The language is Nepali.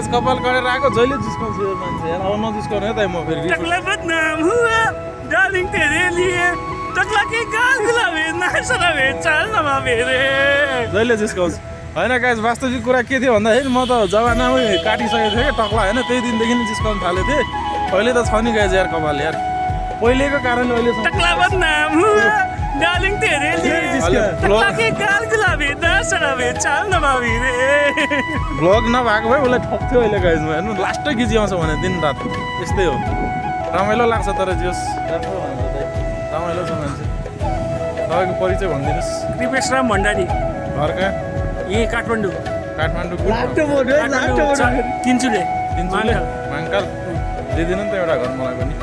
कपाल काटेर आएको जहिले जिस्काउँछु यो मान्छे यार अब नजिस्काउनु है त म फेरि टकला बदनाम हुआ डार्लिङ तेरे लिए टकला के गाल गुलाबी नाचरा भे चाल नमा भेरे जहिले जिस्काउँछु होइन गाइस वास्तविक कुरा के थियो भन्दाखेरि म त जमानामै काटिसकेको थिएँ क्या टक्ला होइन त्यही दिनदेखि नै जिस्काउनु थालेको थिएँ अहिले त छ नि गाइस यार कपाल यार पहिलेको कारणले अहिले टकला बदनाम हुआ डार्लिङ तेरे लिए टकला के गाल गुलाबी नाचरा भे चाल नमा भेरे भ्लग नभएको भए उसलाई ठक्थ्यो अहिले गाइजमा हेर्नु लास्टै खिचिआउँछ भने दिन रात यस्तै हो रमाइलो लाग्छ तर जियोस् राम्रो भन्छ चाहिँ रमाइलो छ मान्छे तपाईँको परिचय भनिदिनुहोस् कृपेश राम भण्डारी घर कहाँ यही काठमाडौँ काठमाडौँ किन्चुले तिनचुले माङ्काल दिइदिनु नि त एउटा घर मलाई पनि